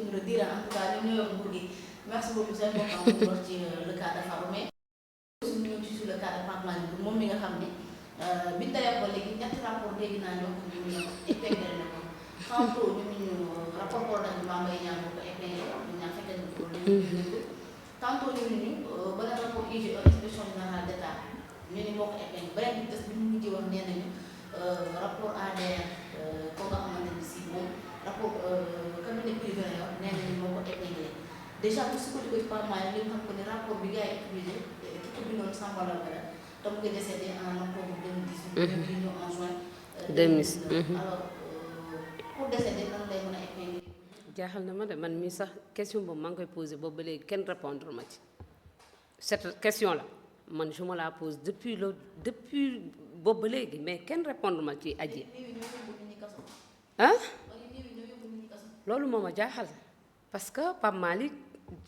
nous le dire en tout cas ñoom ñoo yor nguur gi merci beaucoup seen mbokk am wax ci le cas de Farba mais suñu ñëw ci sur le cas de Pape Malick Ndour moom mi nga xam ne biñ tawee ko léegi ñetti rapport dégg naa ñoo xam ne ñu épinglé na ko tantôt ñu rapport Prodac bi Mame Mbaye Niang ko épinglé ñu ñaan fekkee na ko tantôt ñu beneen rapport IGE inspection générale d'État ñu ni moo ko épinglé beneen bi des bi ñu mujjee wax nee nañu rapport ADR ko nga xamante ni si moom rapport cabinet privé la yor nee nañu moo ko épinglé déjà bu sukkandiku ci Pape Malick li nga xam ko ni rapport bi gars yi utilisé ki bi noonu Samba Laobé te mu ngi décédé en octobre 2018 ñu ñëw en juin 2019 alors pour décédé lan lay mën a épinglé jaaxal na ma de man mii sax question boobu maa ngi koy posé boobu ba léegi kenn répondre ma ci cette question là man je me la pose depuis boobu ba léegi mais kenn répondre ma ci aji ah loolu moo ma jaaxal parce que Pape Malick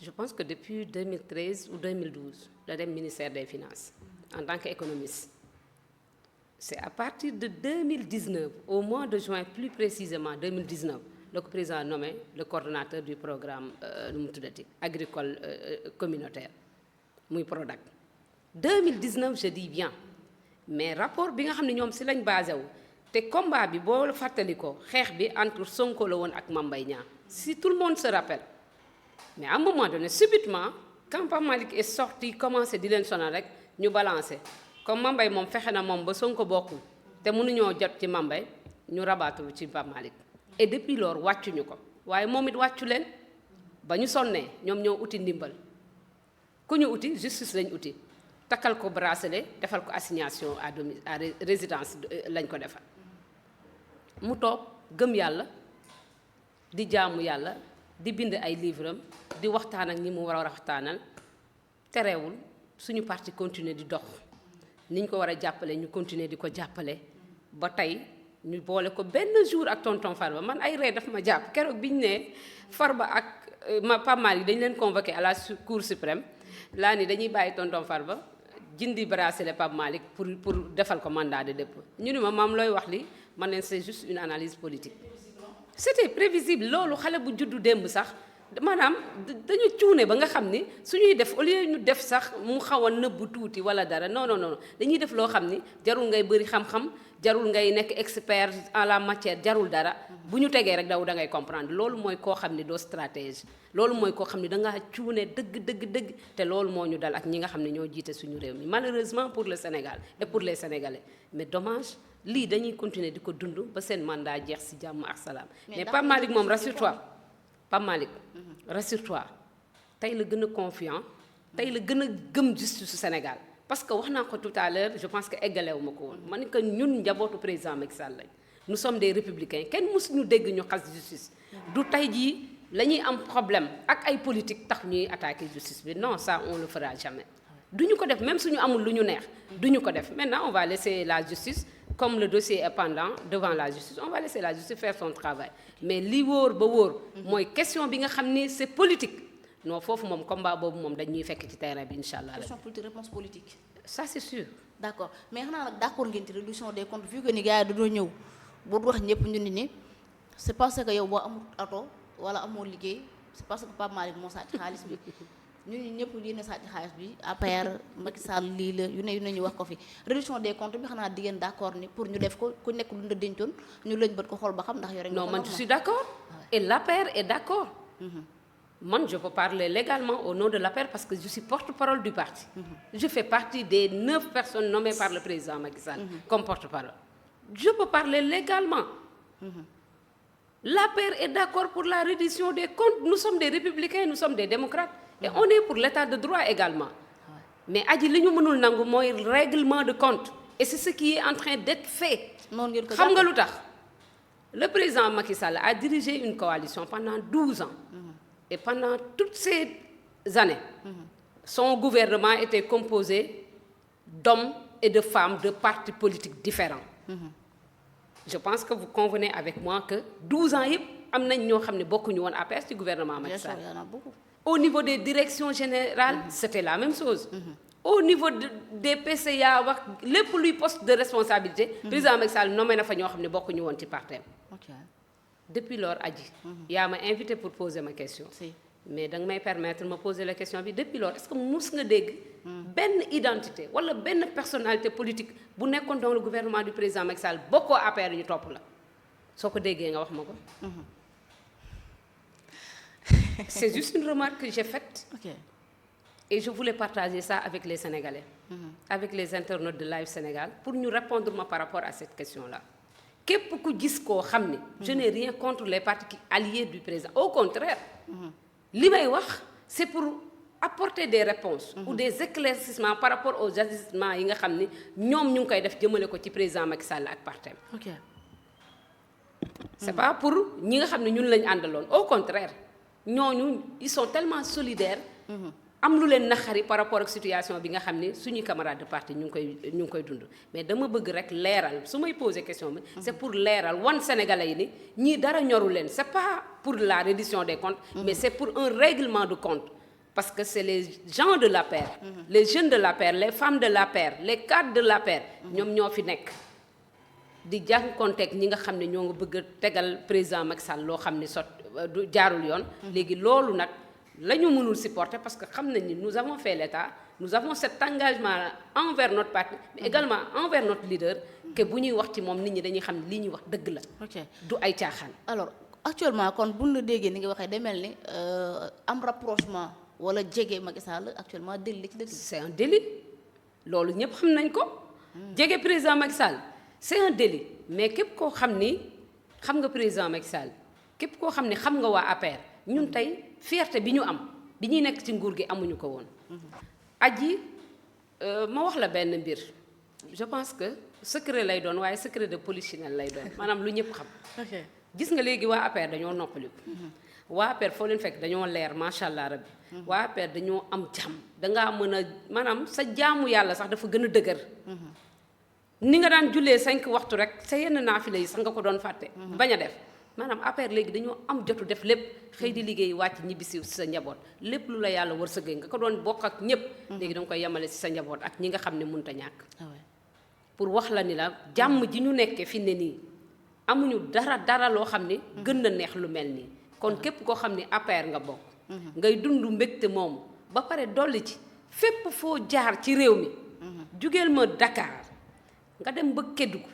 je pense que depuis 2013 ou 2012 la dem ministère des finances en tant qu'économiste c'est à partir de 2019 au mois de juin plus précisément 2019 le président nommé le coordonnateur du programme nu mu tuddati agricole communautaire muy Prodac 2019 je dis bien mais rapport bi nga xam ne ñoom si lañ basé wu te combat bi boo fàttali ko xeex bi entre Sonko la woon ak Mame Mbaye Niang si tout le monde se rappelle mais à un moment donné subitement quand Pape Malick est sorti commencé di leen sonal rek ñu balancé comme Mame Mbaye moom fexe na moom ba Sonko bokkul te mënuñoo jot ci Mame Mbaye ñu rabaatulu ci Pape Malick et depuis lors wàccuñu ko waaye moom it wàccu leen ba ñu sonnee ñoom ñoo uti ndimbal ku ñu uti justice lañ uti takkal ko bracelet defal ko assignation à résidence lañ ko defal mu toog gëm yàlla di jaamu yàlla di bind ay livre am di waxtaan ak ñi mu war a waxtaanal terewul suñu parti continuer di dox niñ ko war a jàppale ñu continuer di ko jàppale ba tey ñu boole ko benn jour ak tonton Farba man ay ree daf ma jàpp keroog bi ñu ne Farba ak Pape Malick dañ leen convoqué à la Cour suprême laa ni dañuy bàyyi tonton Farba jindi bracelet Pape Malick pour defal ko mandat de dépôt ñu ni ma maam looy wax li man leen c'est juste une analyse politique c'était prévisible loolu xale bu juddu démb sax maanaam dañu cuune ba nga xam ni suñuy def au lieu ñu def sax mu xaw a nëbbu tuuti wala dara non non non dañuy def loo xam ni jarul ngay bëri xam-xam jarul ngay nekk expert en la matière jarul dara bu ñu tegee rek da ngay comprendre loolu mooy koo xam ni doo stratège loolu mooy koo xam ni dangaa cuune dëgg te loolu moo ñu dal ak ñi nga xam ne ñoo jiite suñu réew mi malheureusement pour le Sénégal et pour les Sénégalais mais dommage lii dañuy continuer di ko dund ba seen mandat jeex ci jàmm ak salaam mais Pape Malick moom rassure-toi Pape Malick rassure-toi tey la gën a confiant tey la gën a gëm justice su Sénégal parce que wax naa ko tout à l'heure je pense que eggalewu ma ko woon ma ni que ñun njabootu président Macky Sall lañ nous sommes des républicains kenn mësuñu dégg ñu xas justice du tey jii la ñuy am problème ak ay politique tax ñuy attaquer justice bi non ça on le fera jamais duñu ko def même suñu amul lu ñu neex duñu ko def maintenant on va laisser la justice comme le dossier est pendant devant la justice on va laisser la justice faire son travail mais li wóor ba wóor mooy question bi nga xam ni c'est politique non foofu moom combat boobu moom dañuy fekk ci terrain bi incha allah. question politique réponse politique. ça c'est sûr. d'accord mais xanaa nag d'accord ngeen ci réduction des comptes vu que ni gars yi dañoo ñëw bu wax ñëpp ñu ni c'est parce que yow boo amul oto wala amoo liggéey c'est parce que Pape Malick moo sàcc xaalis bi. ñun ñëpp yéen a sàcc xaalis bi APR Macky Sall lii la yu ne ñu wax ko fi réduction des comptes bi xanaa di ngeen d'accord ni pour ñu def ko ku nekk lu nga dencoon ñu lañ bët ko xool ba xam ndax yore nga non man je suis d'accord et l'APR est d'accord man je peux parler légalement au nom de l'APR parce que je suis porte-parole du parti je fais partie des 9 personnes nommées par le président Macky Sall comme porte-parole je peux parler légalement l'APR est d'accord pour la réduction des comptes nous sommes des républicains nous sommes des démocrates et on est pour l'état de droit également mais aji li ñu mënul nangu mooy règlement de compte et c'est ce qui est en train d'être fait xam nga lu tax le président Macky Sall a dirigé une coalition pendant 12 ans et pendant toutes ces années son gouvernement était composé d'hommes et de femmes de partis politiques différents je pense que vous convenez avec moi que 12 ans yëpp am nañ ñoo xam ne bokkuñu woon APR ci gouvernement Macky Sall au niveau des directions générales c'était la même chose au niveau des PCA wax lépp luy poste de responsabilité président Macky Sall nommé na fa ñoo xam ne bokkuñu woon ci partem depuis lors Adji yaa ma invité pour poser ma question si mais danga may permettre ma poser la question bi depuis lors est-ce que mus nga dégg benn identité wala benn personnalité politique bu nekkoon dans le gouvernement du président Macky Sall bokkoo APR ñu topp la soo ko déggee nga wax ma ko c'est juste une remarque que j'ai faite ok et je voulais partager ça avec les Sénégalais avec les internautes de Live Sénégal pour ñu répondre ma par rapport à cette question-là képp ku gis koo xam ni je n'ai rien contre les partis alliés du président au contraire li may wax c'est pour apporter des réponses ou des éclaircissements par rapport aux agissements yi nga xam ni ñoom ñu ngi koy def jëmale ko ci président Macky Sall ak partem ok c'est pas pour ñi nga xam ne ñun lañ àndaloon au contraire ñooñu ils sont tellement solidaires am lu leen naxari par rapport ak situation bi nga xam ne suñuy camarades de parti ñu ngi koy dund mais dama bëgg rek leeral su may poser question bi c'est pour leeral wan Sénégalais yi ni ñii dara ñoru leen c'est pas pour la reddition des comptes mais c'est pour un règlement de compte parce que c'est les gens de l'APR les jeunes de l'APR les femmes de l'APR les cadres de l'APR ñoom ñoo fi nekk di jànkonteeg ñi nga xam ne ñoo nga bëgg a tegal président Macky Sall loo xam ne du jaarul yoon léegi loolu nag la ñu mënul supporter parce que xam nañ ni nous avons fait l'État nous avons cet engagement envers notre parti mais également envers notre leader que bu ñuy wax ci moom nit ñi dañuy xam ne lii ñuy wax dëgg la du ay caaxaan alors actuellement kon buñ la déggee ni nga waxee day mel ni am rapprochement wala jege Macky Sall actuellement délit ci dëkk bi c'est un délit loolu ñëpp xam nañ ko jege président Macky Sall c'est un délit mais képp koo xam ni xam nga président Macky Sall képp koo xam ne xam nga waa APR ñun tey fierté bi ñu am bi ñuy nekk ci nguur gi amuñu ko woon Adji ma wax la benn mbir je pense que secret lay doon waaye secret de polichinelle lay doon maanaam lu ñëpp xam gis nga léegi waa APR dañoo noppaliku waa APR foo leen fekk dañoo leer macha allah rabbi waa APR dañoo am jàmm dangaa mën a maanaam sa jaamu yàlla sax dafa gën a dëgër ni nga daan jullee 5 waxtu rek sa yenn naafila yi sax nga ko doon fàtte bañ a def maanaam APR léegi dañoo am jotu def lépp xëy di liggéey wàcc ñibbisi sa njaboot lépp lu la yàlla wërsëgee nga ko doon bokk ak ñëpp léegi danga koy yemale si sa njaboot ak ñi nga xam ne mënut a ñàkk pour wax la ni la jàmm ji ñu nekkee fi ne nii amuñu dara loo xam ne gën na neex lu mel nii kon képp koo xam ne APR nga bokk ngay dund mbégte moomu ba pare dolli ci fépp foo jaar ci réew mi jugeel ma Dakar nga dem ba Kédougou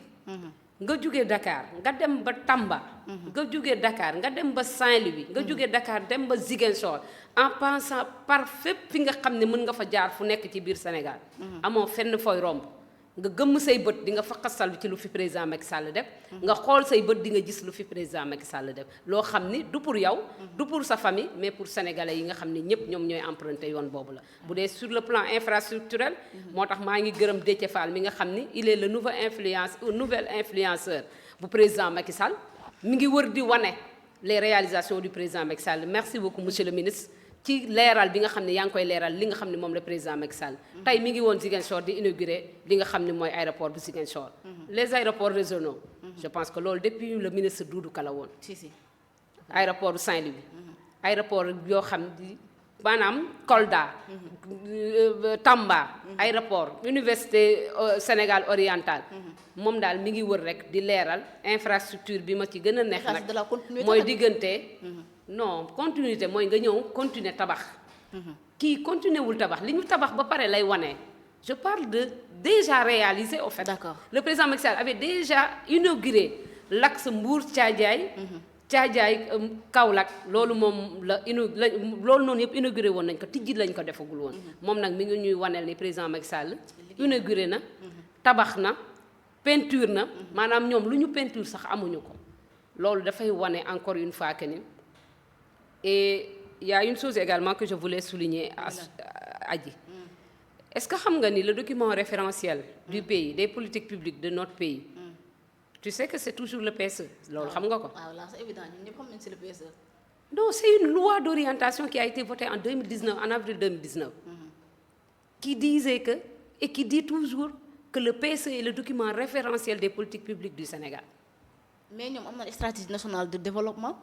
nga jóge Dakar nga dem ba Tamba nga jóge Dakar nga dem ba Saint-Louis nga jóge Dakar dem ba Ziguinchor en passant par fépp fi nga xam ne mën nga fa jaar fu nekk ci biir Sénégal amoo fenn fooy romb nga gëmm say bët di nga fa xasal ci lu fi président Macky Sall def nga xool say bët di nga gis lu fi président Macky Sall def loo xam ni du pour yow du pour sa famille mais pour sénégalais yi nga xam ne ñëpp ñoom ñooy emprunté yoon boobu la bu dee sur le plan infrastructurel moo tax maa ngi gërëm Déthié Fall mi nga xam ni il est le nouvel influenceur bu président Macky Sall mi ngi wër di wane les réalisations du président Macky Sall merci beaucoup monsieur le ministre ci leeral bi nga xam ne yaa ngi koy leeral li nga xam ne moom la président Macky Sall tey mi ngi woon Ziguinchor di inaugurer li nga xam ne mooy aéroport bu Ziguinchor les aéroports régionaux je pense que loolu depuis le ministre Doudou Ka la woon si aéroport bu Saint-Louis aéroport yoo xam ni maanaam Kolda Tamba aéroport université Sénégal oriental moom daal mi ngi wër rek di leeral infrastructure bi ma ci gën a neex nag mooy diggante non continuité mooy nga ñëw continuer tabax kii continuer wul tabax li ñu tabax ba pare lay wane je parle de déjà réalisé au fait d'accord le président Macky Sall avait déjà inauguré l'axe Mbour Thiadiaye Kaolack loolu moom loolu noonu yëpp inauguré woon nañ ko tijji lañ ko defagul woon moom nag mi ngi ñuy waneel ni président Macky Sall inauguré na tabax na peinture na maanaam ñoom lu ñu peinture sax amuñu ko loolu dafay wane encore une fois que ni et il y a une chose également que je voulais souligner Adji est-ce que xam nga ni le document référentiel du pays des politiques publiques de notre pays tu sais que c'est toujours le PSE loolu xam nga ko waaw là c'est évident ñun ñëpp xam nañ c'est le PSE non c'est une loi d'orientation qui a été votée en 2019 en avril 2019 qui disait que et qui dit toujours que le PSE est le document référentiel des politiques publiques du Sénégal mais ñoom am na stratégie nationale de développement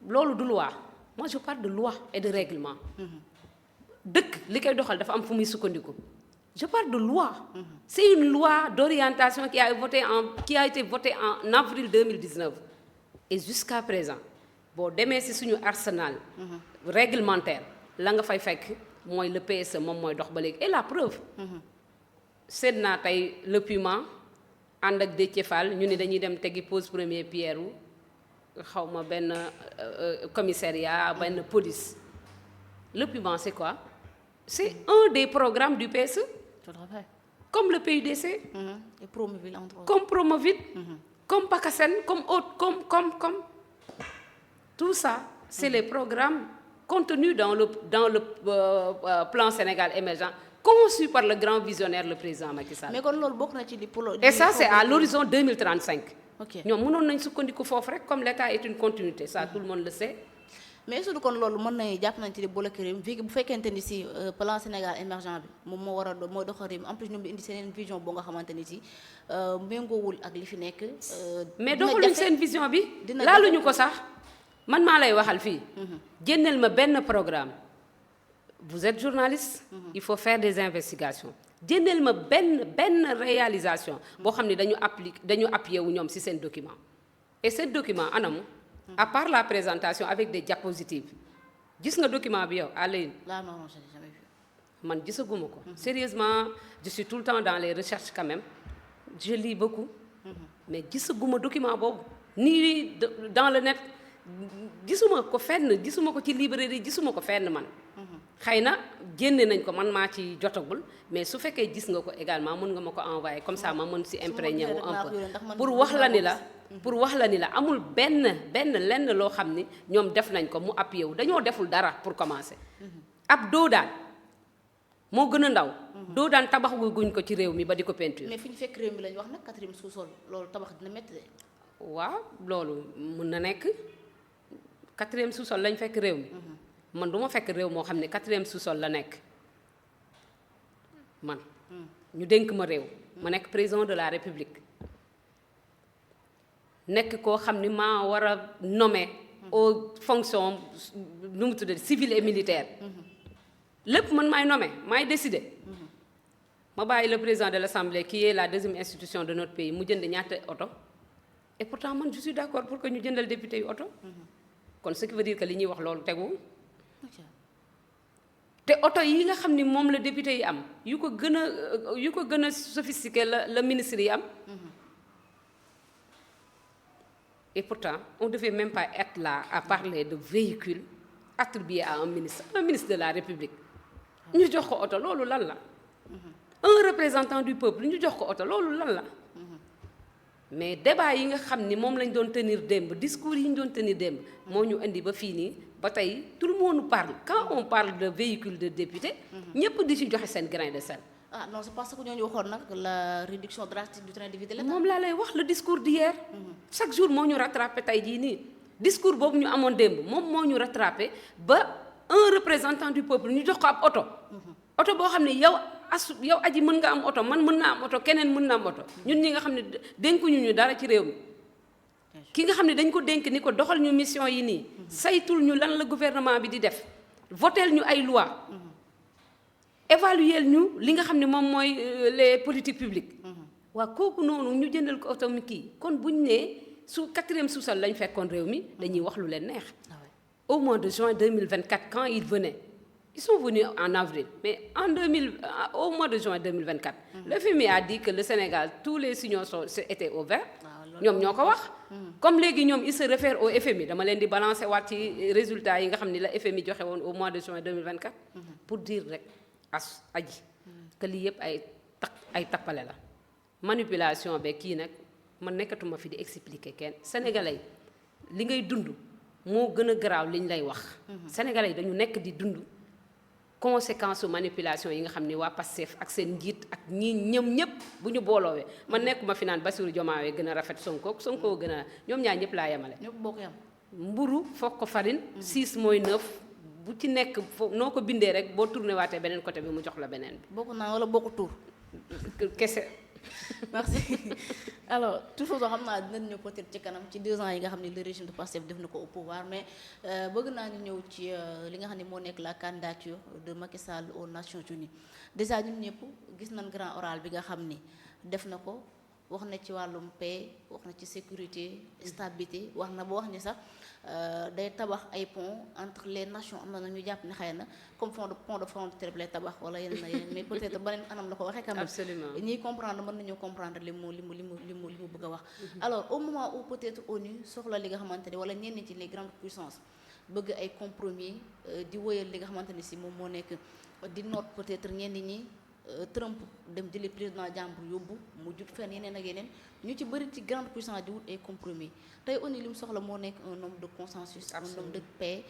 loolu du loi moi je parle de loi et de règlement dëkk li koy doxal dafa am fu muy sukkandiku je parle de loi c'est une loi d'orientation qui a été votée en avril 2019 et jusqu'à présent boo demee ci suñu arsenal réglementaire la nga fay fekk mooy le PSE moom mooy dox ba léegi et la preuve seet naa tey le Puma ànd ak Déthié Fall ñu ni dañuy dem tegi pose première pierre wu xaw ma benn commissariat benn police. Le Puma c'est quoi? C'est un des programmes du PSE. Tout à fait. Comme le PUDC. Et Promoville entre autres. Comme Promoville. Comme PACASEN, comme autres, comme. Tout ça, c'est les programmes contenus dans le plan Sénégal émergent, conçu par le grand visionnaire, le président Macky Sall. Mais kon loolu bokk na ci li pour Et ça, c'est à l'horizon 2035. Ok. ñoom mënoon nañ sukkandiku foofu rek comme l'État est une continuité, ça tout le monde le sait. mais surtout kon loolu mën nañu jàpp nañ ci di bloqué réew mi bu fekkente ni si plan Sénégal émergent bi moom moo war a mooy doxal réew mi en plus ñoom di indi seen vision boo nga xamante ni si méngoowul ak li fi nekk. mais doxaluñ seen vision bi. laaluñu ko sax man maa lay waxal fii. génneel ma benn programme. vous êtes journaliste. il faut faire des investigations. génneel ma benn réalisation. boo xam ne dañu appuyé wu ñoom ci seen document. et ce document anamu. à part la présentation avec des diapositives gis nga document bi yow Alain. là non je n'ai jamais vu. man gisaguma ko. sérieusement je suis tout le temps dans les recherches quand même je lis beaucoup. mais gisaguma document boobu nii dans le net gisuma ko fenn gisuma ko ci librairie gisuma ko fenn man. xëy na génne nañ ko man maa ci jotagul mais su fekkee gis nga ko également mën nga ma ko envoyer comme ça ma mën si imprégné wu un peu pour wax la ni la amul benn lenn loo xam ni ñoom def nañ ko mu appuyé wu dañoo deful dara pour commencer. ab doodaan moo gën a ndaw. doodaan tabax guñ ko ci réew mi ba di ko peinture. mais fi ñu fekk réew mi lañ wax nag 4e sous-sol loolu tabax dina métti de. waaw loolu mën na nekk 4e sous-sol lañ fekk réew mi. man du ma fekk réew moo xam ne 4e sous-sol la nekk man ñu dénk ma réew ma nekk président de la République nekk koo xam ni maa war a nommer aux fonctions nu mu tuddee civile et militaire lépp man maay nommer maay décider ma bàyyi le président de l'Assemblée qui est la 2e institution de notre pays mu jënd ñaata oto et pourtant man je suis d'accord pour que ñu jëndal député yu oto kon ce qui veut dire que li ñuy wax loolu tegu te oto yi nga xam ni moom la député yi am yu ko gën a sophistiqué la ministre yi am et pourtant on devait même pas être là à parler de véhicules attribués à un ministre de la République ñu jox ko oto loolu lan la un représentant du peuple ñu jox ko oto loolu lan la mais débat yi nga xam ni moom lañ doon tenir démb discours yi ñu doon tenir démb moo ñu indi ba fii nii ba tey tout le monde parle quand on parle de véhicule de député ñëpp di ci joxe seen grain de sel. ah non c'est parce que ñooñu waxoon nag la réduction drastique du train de vie de l'État. moom laa lay wax le discours d'hier chaque jour moo ñu rattrapé tey jii nii discours boobu ñu amoon démb moom moo ñu rattrapé ba un représentant du peuple ñu jox ko ab oto. oto boo xam ne yow aji mën nga am oto man mën naa am oto keneen mën na am oto ñun ñi nga xam ne dénkuñu ñu dara ci réew mi. ki nga xam ne dañ ko dénk ni ko doxal ñu mission yi nii saytul ñu lan la gouvernement bi di def votel ñu ay loi évaluer ñu li nga xam ne moom mooy les politiques publiques waa kooku noonu ñu jëndal ko oto mi kii kon buñ nee su 4e sous-sol lañ fekkoon réew mi dañuy wax lu leen neex au mois de juin 2024 quand ils venaient ils sont venus en avril mais au mois de juin 2024 le FMI a dit que le Sénégal tous les signaux étaient au vert ñoom ñoo ko wax comme léegi ñoom ils se réfèrent au FMI dama leen di balancer waat ci résultats yi nga xam ni la FMI joxe woon au mois de juin 2024 pour dire rek aji que lii yëpp ay tappale la manipulation be kii nag man nekkatuma fi di expliquer kenn sénégalais li ngay dund moo gën a garaaw liñ lay wax sénégalais yi dañu nekk di dund conséquence su manipulation yi nga xam ni waa Pastef ak seen njiit ak ñoom ñëpp bu ñu booloowee man nekkuma fi naan Bassirou Diomaye gën a rafet Sonko gën a ñoom ñaar ñëpp laa yemale. ñëpp boo ko yem. mburu foog ko farine. 6 mooy 9 bu ci nekk foofu noo ko bindee rek boo tourné waatee beneen côté bi mu jox la beneen bi. bokk naa wala bokk tuur. kese. merci alors toujours xam naa dinañ ñëw peut-être ci kanam ci 2 ans yi nga xam ne le régime de Pastef def na ko au pouvoir mais bëgg naa ñu ñëw ci li nga xam ne moo nekk la candidature de Macky Sall aux Nations Unies déjà ñun ñëpp gis nañ grand oral bi nga xam ni def na ko wax na ci wàllum paix wax na ci sécurité stabilité wax na ba wax ni sax day tabax ay pont entre les nations am na nag ñu jàpp ne xëy na comme pont de frontière bi lay tabax wala yeneen mais peut-être beneen anam la ko waxee quand même. Absolument. ñiy comprendre mën nañoo comprendre li mu bëgg a wax. alors au moment où peut-être ONU soxla li nga xamante ne wala ñenn ci les grandes puissances bëgg ay compromis di wëyal li nga xamante ne si moom moo nekk di noot peut-être ñenn ñi. Trump dem jëli président jàmbur yóbbu mu jut fenn yeneen ak yeneen ñu ci bëri ci grande puissance di wut ay compromis tey ONU li mu soxla moo nekk un homme de consensus. un homme de paix.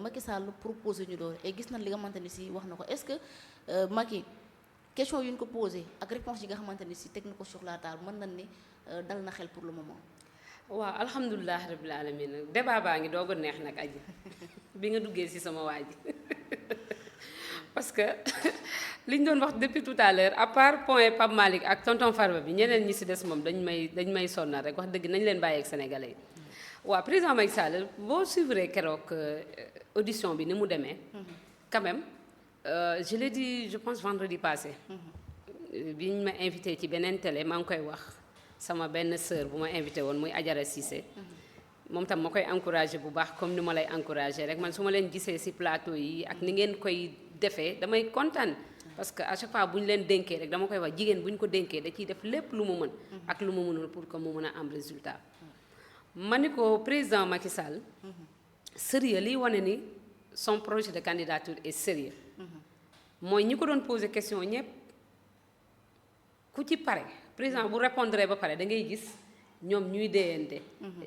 Macky Sall proposé ñu doon et gis nañ li nga xamante ni si wax na ko est-ce que Macky question yu ñu ko posé ak réponse yi nga xamante ni si teg na ko sur la table mën nañ ni dal na xel pour le moment. waaw alhamdulilah rabbil alamin débat baa ngi doog a neex nag aji bi nga duggee ci sama waa ji parce que li ñu doon wax depuis tout à l'heure à part point Pape Malick ak tonton Farba bi ñeneen ñi ci des moom dañ may sonnal rek wax dëgg nañ leen bàyyi ak sénégalais yi. waaw président Macky Sall boo suivre keroog audition bi ni mu demee. quand même je l'ai dit je pense vendredi passé. bi ñu ma invité ci beneen télé maa ngi koy wax sama benn sœur bu ma invité woon muy Adjara Cissé. moom tam ma koy encouragé bu baax comme ni ma lay encouragé rek man su ma leen gisee ci plateau yi ak ni ngeen koy defee damay kontaan. parce que à chaque fois bu ñu leen dénkee rek dama koy wax jigéen bu ñu ko dénkee da ciy def lépp lu mu mën. ak lu mu mënul pour que mu mën a am résultat. ma ni ko président Macky Sall. sérieux liy wane ni son projet de candidature est sérieux. mooy ñi ko doon poser question ñëpp ku ci pare président bu répondre ba pare da ngay gis ñoom ñuy déyante.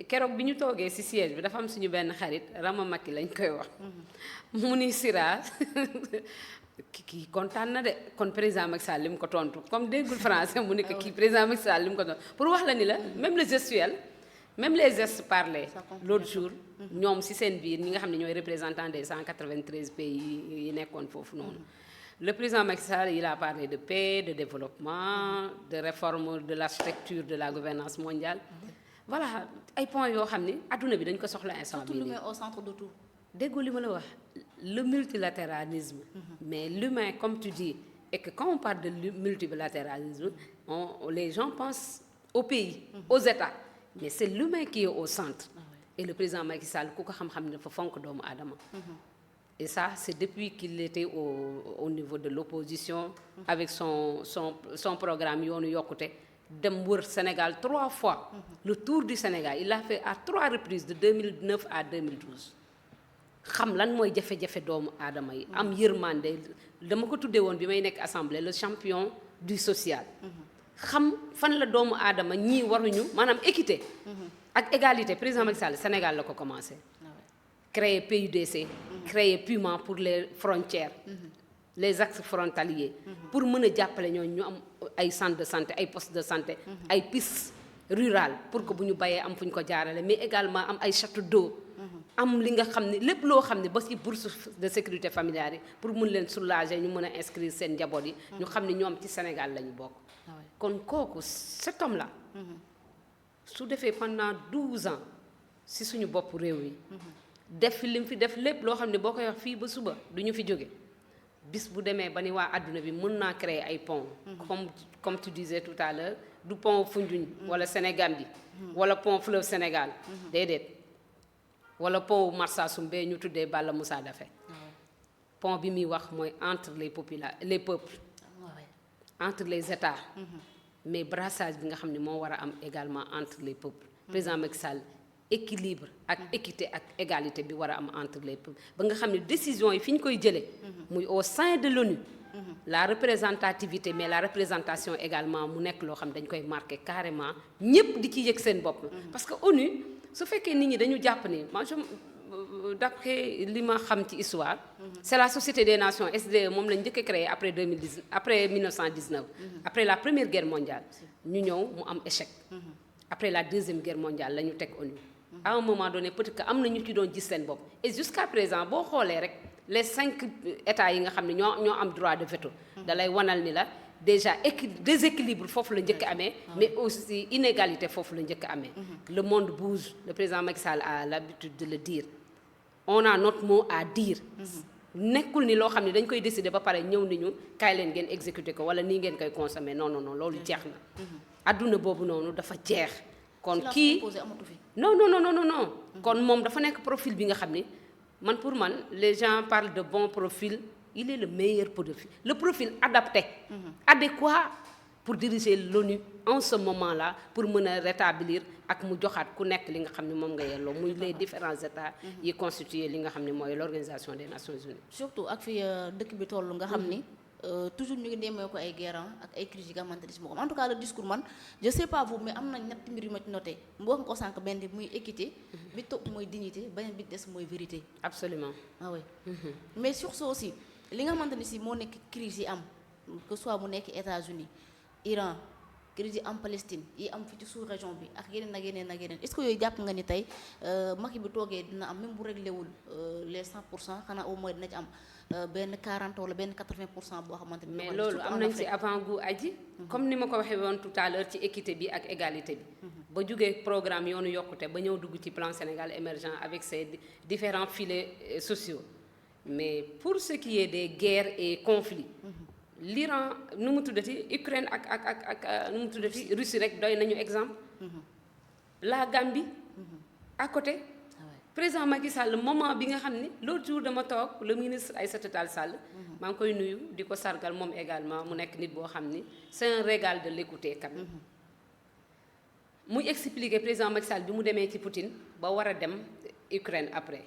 keroog bi ñu toogee ci siège bi dafa am suñu benn xarit Rama Macky lañ koy wax. mu ni Sira. kii kontaan na de kon président Macky Sall li mu ko tontu comme déggul français mu ne que kii président Macky Sall li mu ko tontu pour wax la ni la même le gestuel même les gestes parlés l'autre jour ñoom ci seen biir ñi nga xam ne ñooy représentants des 193 pays yi nekkoon foofu noonu le président Macky Sall il a parlé de paix de développement de réforme de l'architecture de la gouvernance mondiale voilà ay points yoo xam ne adduna bi dañ ko soxla instant bii nii au centre de tout. déggoo li ma la wax le multilatéralisme mais l'humain comme tu dis et que quand on parle de multilatéralisme les gens pensent aux pays aux États mais c'est l'humain qui est au centre et le président Macky Sall ku ko xam-xam ne dafa fonk doomu aadama et ça c'est depuis qu'il était au niveau de l'opposition avec son programme yoonu yokkute dem wër Sénégal 3 fois le tour du Sénégal il l'a fait à 3 reprises de 2009 à 2012 xam lan mooy jafe-jafe doomu aadama yi am yërmande dama ko tuddee woon bi may nekk assemblée le champion du social xam fan la doomu aadama ñii waruñu maanaam équité ak égalité président Macky Sall Sénégal la ko commencé créer PUDC créer PUMA pour les frontières les axes frontaliers pour mën a jàppale ñooñu ñu am ay centre de santé ay poste de santé ay pistes rurales pour que bu ñu bayee am fu ñu ko jaarale mais également am ay château d'eau am li nga xam ne lépp loo xam ne ba ci bourse de sécurité familiale yi pour mun leen soulager ñu mën a inscrire seen njaboot yi ñu xam ne ñoom ci Sénégal la ñu bokk kon kooku cet homme là su defee pendant 12 ans ci suñu bopp réew yi def li mu fi def lépp loo xam ne boo koy wax fii ba suba du ñu fi jóge bis bu demee ba ni waa adduna bi mën naa créer ay pont comme tu disais tout à l'heure du pont Foundiougne wala Sénégambie wala pont fleuve Sénégal déedéet wala pont Marsassoum bee ñu tuddee Balla Moussa Daffé pont bi muy wax mooy entre les peuples entre les États mais brassage bi nga xam ne moo war a am également entre les peuples président Macky Sall équilibre ak équité ak égalité bi war a am entre les peuples ba nga xam ne décision yi fi ñu koy jëlee muy au sein de l'ONU la représentativité mais la représentation également mu nekk loo xam dañ koy marqué carrément ñëpp di ci yëg seen bopp parce que ONU su fekkee nit ñi dañu jàpp ni man d'après li ma xam ci histoire c'est la Société des Nations SDE moom lañ njëkk a créé après 1919 après la première guerre mondiale ñu ñëw mu am échec après la deuxième guerre mondiale la ñu teg ONU à un moment donné peut-être que am na ñu ci doon gis seen bopp et jusqu'à présent boo xoolee rek les 5 états yi nga xam ne ñoo am droit de veto da lay wanal ni la déjà déséquilibre foofu la njëkk amee mais aussi inégalité foofu la njëkk amee le monde bouge le président Macky Sall a l'habitude de le dire on a notre mot à dire nekkul ni loo xam ne dañ koy décider ba pare ñëw ni ñu kaay leen ngeen exécuter ko wala nii ngeen koy consommer non non non loolu jeex na. adduna boobu noonu dafa jeex. kon kii non non non non non. kon moom dafa nekk profil bi nga xam ni man pour man les gens parlent de bon profil il est le meilleur profil le profil adapté. adéquat pour diriger l'ONU en ce moment-là pour mën a rétablir ak mu joxaat ku nekk li nga xam ne moom nga yelloo muy les différents états yi constitué li nga xam ne mooy l'Organisation des Nations Unies. surtout ak fi dëkk bi toll nga xam ni toujours ñu ngi demee ko ay guerre ak ay crises yi nga xamante ni en tout cas le discours man je sais pas vous mais am na ñetti mbir yu ma ci noté mu wax nga ko sànq benn bi muy équité bi topp mooy dignité beneen bi des mooy vérité. absolument ah oui. mais sur ce aussi li nga xamante ni si moo nekk crise yi am que soit mu nekk États-Unis Iran crise yi am Palestine yi am fi ci sous région bi ak yeneen ak yeneen ak yeneen est-ce que yooyu jàpp nga ni tey Macky bi toogee dina am même bu réglé wul les 100% xanaa au moins dina ci am benn 40 wala benn 80% boo xamante ni. mais loolu am nañ ci avant-goût aji. comme ni ma ko waxee woon tout à l'heure ci équité bi ak égalité bi. ba jugee programme yoonu yokkute ba ñëw dugg ci plan Sénégal émergent avec ses différents filets sociaux mais pour ce qui est des guerres et conflits. l'Iran nu mu tuddati Ukraine ak nu mu tuddati Russie rek doy nañu exemple. la Gambie. à côté. président Macky Sall moment bi nga xam ni l'autre jour dama toog le ministre Aïssata Tall Sall. maa ngi koy nuyu di ko sargal moom également mu nekk nit boo xam ni c'est un régal de l'écouter quand même. muy expliquer président Macky Sall bi mu demee ci Poutine ba war a dem Ukraine après.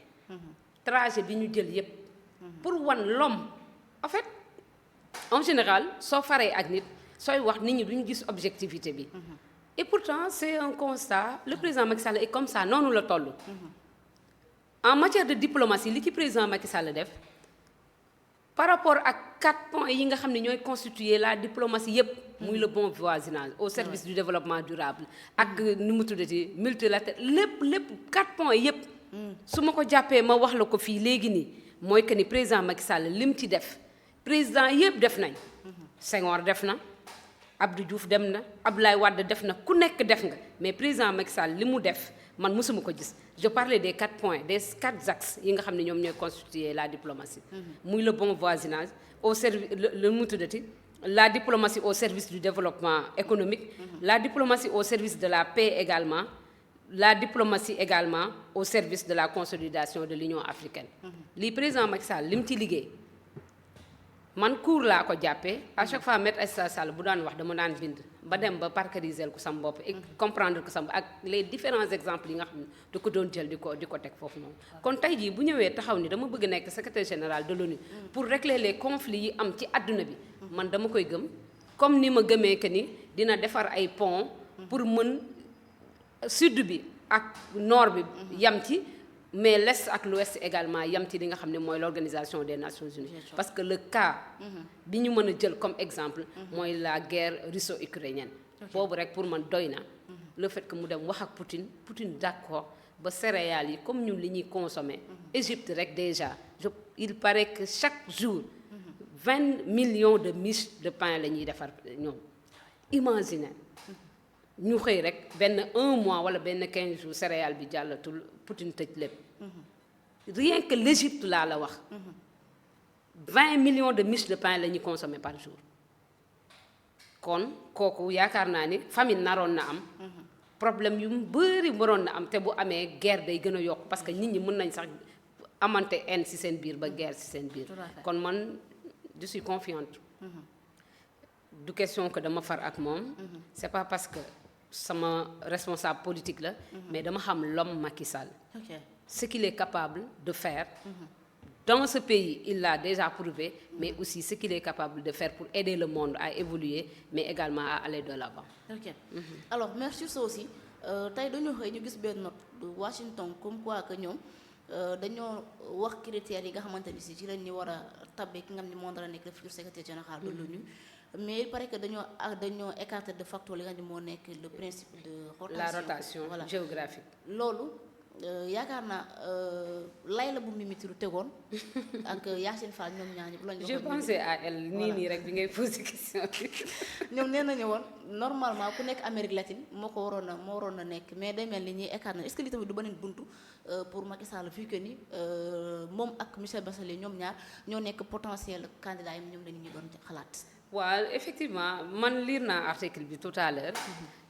trajet bi ñu jël yépp pour wan l'homme en fait. en général soo faree ak nit sooy wax nit ñi duñu gis objectivité bi. et pourtant c'est un constat le président Macky Sall est comme ça noonu la toll. en matière de diplomatie li ci président Macky Sall def par rapport ak 4 points yi nga xam ne ñooy constituer la diplomatie yépp muy le bon voisinage au service du développement durable ak nu mu tuddati multilatéral lépp 4 points yépp su ma ko jàppee ma wax la ko fii léegi nii mooy que ni président Macky Sall lim ci def président yépp def nañ Senghor def na Abdou Diouf dem na Abdoulaye Wade def na ku nekk def nga mais président Macky Sall li mu def man mosuma ko gis je parlais des 4 points des 4 axes yi nga xam ne ñoom ñooy constituer la diplomatie. muy le bon voisinage au service le mu tuddati la diplomatie au service du développement économique. la diplomatie au service de la paix également. la diplomatie également au service de la consolidation de l'Union africaine. lii président Macky Sall li mu ci liggéey. man cours laa ko jàppee à chaque fois maître Aïssata Sall bu daan wax dama daan bind ba dem ba parcariser ko sama bopp et comprendre ko sama ak les différents exemples yi nga xam ne da ko doon jël di ko teg foofu noonu. kon tey jii bu ñëwee taxaw ni dama bëgg nekk secrétaire général de l'ONU pour régler les conflits yi am ci àdduna bi man dama koy gëm comme ni ma gëmee que ni dina defar ay pont pour mën sud bi ak nord bi yam ci mais l'est ak l'ouest également yam ci li nga xam ne mooy l'Organisation des Nations Unies parce que le cas bi ñu mën a jël comme exemple mooy la guerre russo-ukrainienne boobu rek pour man doy na le fait que mu dem wax ak Poutine d'accord ba céréales yi comme ñun li ñuy consommer Égypte rek déjà il paraît que chaque jour 20 millions de miches de pain la ñuy defar ñoom imaginez ñu xëy rek benn 1 mois wala benn 15 jours céréales bi jàllatul Poutine tëj lépp rien que l'Égypte laa la wax 20 millions de miches de pain la ñuy consommer par jour kon kooku yaakaar naa ni famine naroon na am problème yu bari waroon na am te bu amee guerre day gën a yokk parce que nit ñi mën nañ sax amante haine ci seen biir ba guerre ci seen biir kon man je suis confiante du question que dama far ak moom c'est pas parce que sama responsable politique la mais dama xam l'homme Macky Sall ce qu'il est capable de faire dans ce pays il l'a déjà prouvé mais aussi ce qu'il est capable de faire pour aider le monde à évoluer mais également à aller de l'avant. Ok. Alors merci ça aussi tey dañoo xëy ñu gis benn note de Washington comme quoi que ñoom dañoo wax critères yi nga xamante ni si ci lañ ñu war a tabbee ki nga xam ne moo dara nekk le futur secrétaire général de l'ONU mais il paraît que dañoo écarter de facto li nga xam ne moo nekk le principe de rotation la rotation voilà. géographique loolu yaakaar naa lay la bu Mimi Touré tegoon ak Yacine Fall ñoom ñaar ñëpp lañ je pensais à elle nii rek bi ngay posé question bi. ñoom nee nañu woon normalement ku nekk Amérique latine moo waroon na nekk mais day mel ni ñuy écart na est-ce que li tamit du beneen buntu pour Macky Sall vu que ni moom ak Michel Bachelet ñoom ñaar ñoo nekk potentiel candidat yi ñoom la nit ñi doon xalaat. waaw effectivement man lire naa article bi tout à l'heure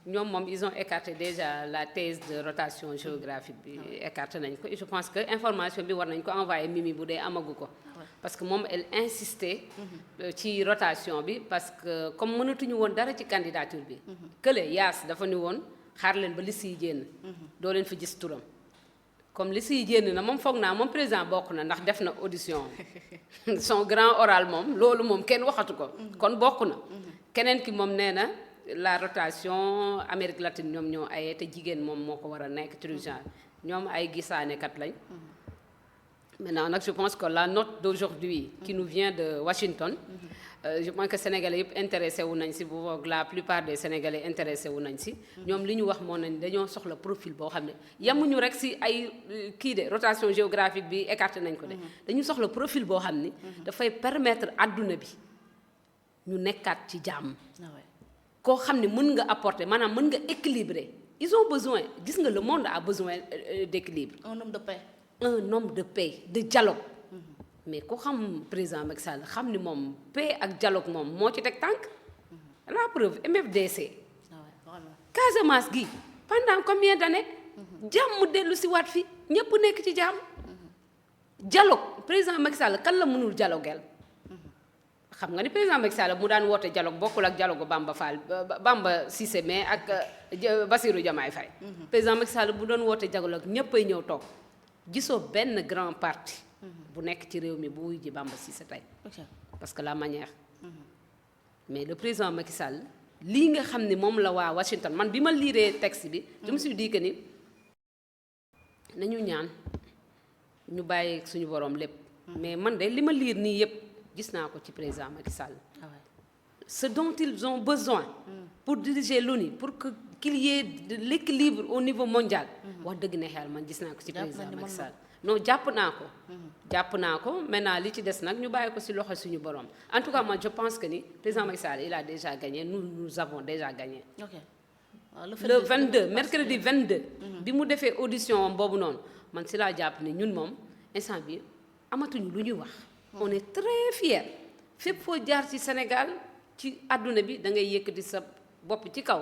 ñoom moom ils ont écarté déjà la thèse de rotation géographique bi écarté nañ ko et je pense que information bi war nañ ko envoyer Mimi bu dee amagu ko parce que moom elle insistait ci rotation bi parce que comme mënatuñu woon dara ci candidature bi kële Yaas dafa ni woon xaar leen ba liste yi génn doo leen fa gis turam comme liste yi génn na moom foog naa moom président bokk na ndax def na audition son grand oral moom loolu moom kenn waxatu ko kon bokk na keneen ki moom nee na la rotation Amérique latine ñoom ñoo ayee te jigéen moom moo ko war a nekk truand ñoom ay gisaanekat lañ maintenant nag je pense que la note d'aujourd'hui qui nous vient de Washington je pense que sénégalais yëpp intéressé wu nañ si bu boog la plupart des sénégalais intéressé wu nañ si ñoom li ñu wax moo nañ dañoo soxla profil boo xam ne yemuñu rek si ay kii de rotation géographique bi écarté nañ ko de dañu soxla profil boo xam ni dafay permettre adduna bi ñu nekkaat ci jàmm koo xam ne mën nga apporter maanaam mën nga équilibrer ils ont besoin gis nga le monde a besoin d'équilibre un homme de paix de dialogue mais ku xam président Macky Sall xam ni moom paix ak dialogue moom moo ci teg tànk la preuve MFDC Casamance gi pendant combien d'années jàmm dellu si waat fi ñëpp nekk ci jàmm dialogue président Macky Sall kan la mënul dialogueel xam nga ni président Macky Sall mu daan woote dialogue bokkul ak dialogue Bamba Cissé mais ak Bassirou Diomaye Faye président Macky Sall bu doon woote dialogue ñëppay ñëw toog gisoo benn grand parti bu nekk ci réew mi bu wuy ji Bamba Cissé tey parce que la manière mais le président Macky Sall lii nga xam ne moom la waa Washington man bi ma liiree texte bi je me suis dit que ni nañu ñaan ñu bàyyi suñu borom lépp mais man de li ma liir nii yëpp gis naa ko ci président Macky Sall ce dont ils ont besoin pour diriger l'ONU pour que qu'il y ait de l'équilibre au niveau mondial wax dëgg ne xel man gis naa ko ci président Macky Sall non jàpp naa ko maintenant li ci des nag ñu bàyyi ko ci loxo suñu borom en tout cas moi je pense que ni président Macky Sall il a déjà gagné nous avons déjà gagné le 22 mercredi 22 bi mu defee audition boobu noonu man ci laa jàpp ne ñun moom instant bi amatuñu lu ñuy wax on est très fiers fépp foo jaar ci Sénégal ci àdduna bi da ngay yëkkati sa bopp ci kaw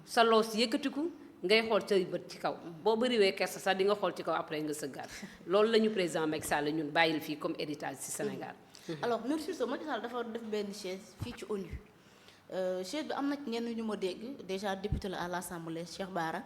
sa loos yëkkatiku ngay xool say bët ci kaw boo bëriwee kersa sax di nga xool ci kaw après nga sëggaat loolu la ñu président Macky Sall ñun bàyyil fii comme héritage ci Sénégal alors même sur ce Macky Sall dafa def benn chaise fii ci ONU chaise bi am na ñenn ñu ma dégg déjà député la à l'Assemblée Cheikh Bara